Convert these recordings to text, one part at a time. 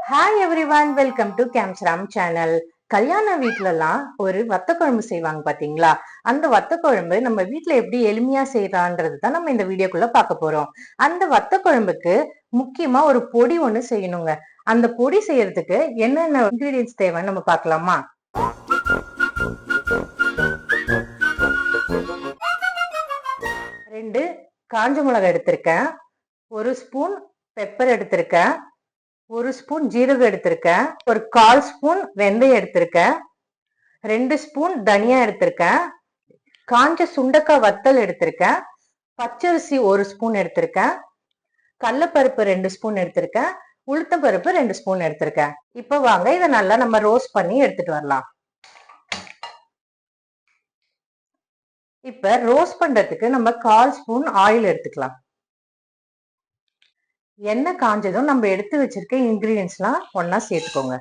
Hi everyone, welcome to கேம்ஸ்ராம் channel. கல்யாண வீட்லலாம் ஒரு வத்த குழம்பு செய்வாங்க பாத்தீங்களா? அந்த வத்த குழம்பு நம்ம வீட்ல எப்படி எளிமையா செய்யறான்றது தான் நம்ம இந்த வீடியோக்குள்ள பார்க்க போறோம். அந்த வத்த குழம்புக்கு முக்கியமா ஒரு பொடி ஒண்ணு செய்யணுங்க. அந்த பொடி செய்யறதுக்கு என்னென்ன இன்கிரீடியன்ஸ் தேவைன்னு நம்ம பார்க்கலாமா? 2 காஞ்ச மிளகாய் எடுத்திருக்கேன், 1 ஸ்பூன் பெப்பர் எடுத்திருக்கேன், 1 ஸ்பூன் ஜீரகம் எடுத்திருக்கேன், ஒரு 1/4 ஸ்பூன் வெந்தயம் எடுத்திருக்கேன், 2 ஸ்பூன் தனியா எடுத்திருக்கேன், காஞ்ச சுண்டக்காய் வத்தல் எடுத்திருக்கேன், பச்சரிசி 1 ஸ்பூன் எடுத்திருக்கேன், கடலைப்பருப்பு 2 ஸ்பூன் எடுத்திருக்கேன், உளுத்தம் பருப்பு 2 ஸ்பூன் எடுத்திருக்கேன். இப்ப வாங்க இதை நல்லா நம்ம ரோஸ்ட் பண்ணி எடுத்துட்டு வரலாம். இப்ப ரோஸ்ட் பண்றதுக்கு நம்ம 1/4 ஸ்பூன் ஆயில் எடுத்துக்கலாம். எண்ணெய் காஞ்சதும் நம்ம எடுத்து வச்சிருக்க இன்கிரீடியன்ஸ்லாம் ஒன்னா சேர்த்துக்கோங்க.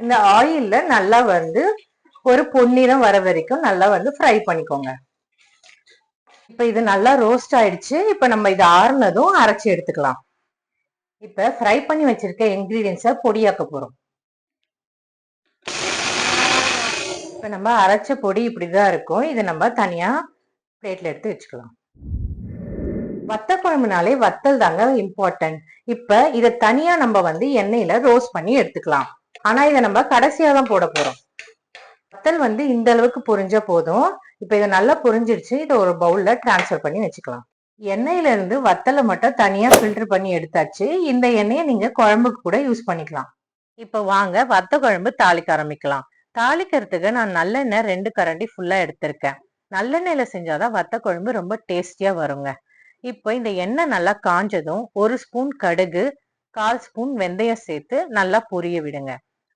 இந்த ஆயில்ல நல்லா ஒரு பொன்னிறம் வர வரைக்கும் நல்லா ஃப்ரை பண்ணிக்கோங்க. இப்ப இது நல்லா ரோஸ்ட் ஆயிடுச்சு. இப்ப நம்ம இது ஆறுனதும் அரைச்சி எடுத்துக்கலாம். இப்ப ஃப்ரை பண்ணி வச்சிருக்க இன்கிரீடியன்ஸை பொடியாக்க போறோம். இப்ப நம்ம அரைச்ச பொடி இப்படிதான் இருக்கும். இதை நம்ம தனியா பிளேட்ல எடுத்து வச்சுக்கலாம். வத்த குழம்புனாலே வத்தல் தாங்க இம்பார்ட்டன்ட். இப்ப இதை தனியா நம்ம எண்ணெயில ரோஸ்ட் பண்ணி எடுத்துக்கலாம். ஆனா இதை நம்ம கடைசியா தான் போட போறோம். வத்தல் இந்த அளவுக்கு பொரிஞ்சா போதும். இப்ப இதை நல்லா பொரிஞ்சிருச்சு. இதை ஒரு பவுல்ல டிரான்ஸ்ஃபர் பண்ணி வச்சுக்கலாம். எண்ணெயில இருந்து வத்தலை மட்டும் தனியா ஃபில்டர் பண்ணி எடுத்தாச்சு. இந்த எண்ணெயை நீங்க குழம்புக்கு கூட யூஸ் பண்ணிக்கலாம். இப்ப வாங்க வத்த குழம்பு தாளிக்க ஆரம்பிக்கலாம். தாளிக்கிறதுக்கு நான் நல்லெண்ணெய் 2 கரண்டி ஃபுல்லா எடுத்திருக்கேன். நல்லெண்ணெயில செஞ்சாதான் வத்த குழம்பு ரொம்ப டேஸ்டியா வருங்க. இப்போ இந்த எண்ணெய் நல்லா காஞ்சதும் 1 ஸ்பூன் கடுகு, 1/4 ஸ்பூன் வெந்தயம் சேர்த்து நல்லா பொரிய விடுங்க.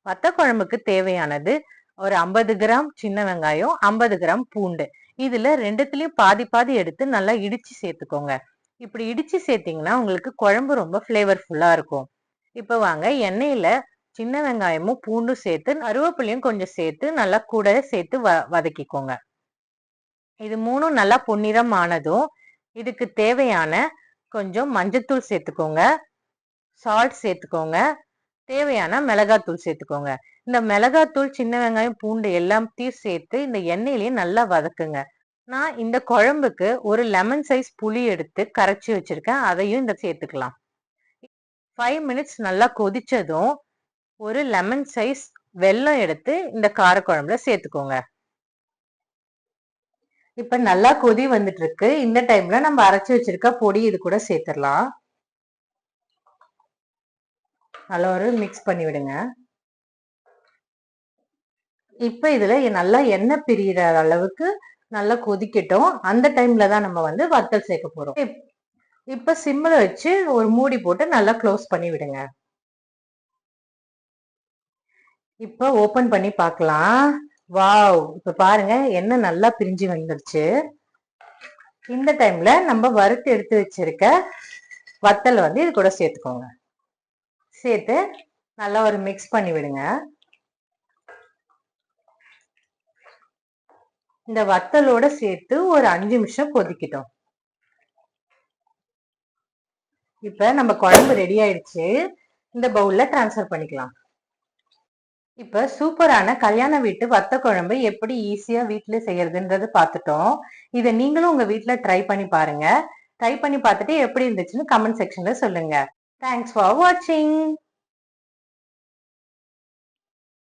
வத்த குழம்புக்கு தேவையானது ஒரு 50 கிராம் சின்ன வெங்காயம், 50 கிராம் பூண்டு. இதுல ரெண்டுத்துலயும் பாதி பாதி எடுத்து நல்லா இடிச்சு சேர்த்துக்கோங்க. இப்படி இடிச்சு சேர்த்தீங்கன்னா உங்களுக்கு குழம்பு ரொம்ப ஃபிளேவர்ஃபுல்லா இருக்கும். இப்ப வாங்க எண்ணெயில சின்ன வெங்காயமும் பூண்டும் சேர்த்து கருவேப்பிலையும் கொஞ்சம் சேர்த்து நல்லா கூட சேர்த்து வதக்கிக்கோங்க. இது மூணும் நல்லா பொன்னிறம் ஆனதும் இதுக்கு தேவையான கொஞ்சம் மஞ்சத்தூள் சேர்த்துக்கோங்க, சால்ட் சேர்த்துக்கோங்க, தேவையான மிளகாத்தூள் சேர்த்துக்கோங்க. இந்த மிளகாத்தூள், சின்ன வெங்காயம், பூண்டு எல்லாத்தையும் சேர்த்து இந்த எண்ணெயிலேயே நல்லா வதக்குங்க. நான் இந்த குழம்புக்கு ஒரு லெமன் சைஸ் புளி எடுத்து கரைச்சி வச்சிருக்கேன். அதையும் இந்த சேர்த்துக்கலாம். 5 மினிட்ஸ் நல்லா கொதிச்சதும் ஒரு லெமன் சைஸ் வெல்லம் எடுத்து இந்த காரக்குழம்புல சேர்த்துக்கோங்க. இப்ப நல்லா கொதி வந்துட்டு இருக்கு. இந்த டைம்ல நம்ம அரைச்சு வச்சிருக்க பொடி இது கூட சேர்த்துடலாம். நல்லா ஒரு மிக்ஸ் பண்ணி விடுங்க. இப்ப இதுல நல்லா எண்ணெய் பிரியிற அளவுக்கு நல்லா கொதிக்கட்டும். அந்த டைம்ல தான் நம்ம வத்தல் சேர்க்க போறோம். இப்ப சிம்ல வச்சு ஒரு மூடி போட்டு நல்லா க்ளோஸ் பண்ணி விடுங்க. இப்ப ஓபன் பண்ணி பார்க்கலாம். வாவ், இப்ப பாருங்க எண்ணெய் நல்லா பிரிஞ்சு வந்துருச்சு. இந்த டைம்ல நம்ம வறுத்து எடுத்து வச்சிருக்க வத்தல் இது கூட சேர்த்துக்கோங்க. சேர்த்து நல்லா ஒரு மிக்ஸ் பண்ணி விடுங்க. இந்த வத்தலோட சேர்த்து ஒரு 5 நிமிஷம் கொதிக்கிட்டோம். இப்ப நம்ம குழம்பு ரெடி ஆயிடுச்சு. இந்த பவுல்ல டிரான்ஸ்ஃபர் பண்ணிக்கலாம். இப்ப சூப்பரான கல்யாண வீட்டு வத்த குழம்பு எப்படி ஈஸியா வீட்டுல செய்யறதுன்றது பார்த்துட்டோம். இதை நீங்களும் உங்க வீட்டுல ட்ரை பண்ணி பாருங்க. ட்ரை பண்ணி பார்த்துட்டு எப்படி இருந்துச்சுன்னு கமெண்ட் செக்ஷன்ல சொல்லுங்க. தேங்க்ஸ் ஃபார் வாட்சிங்.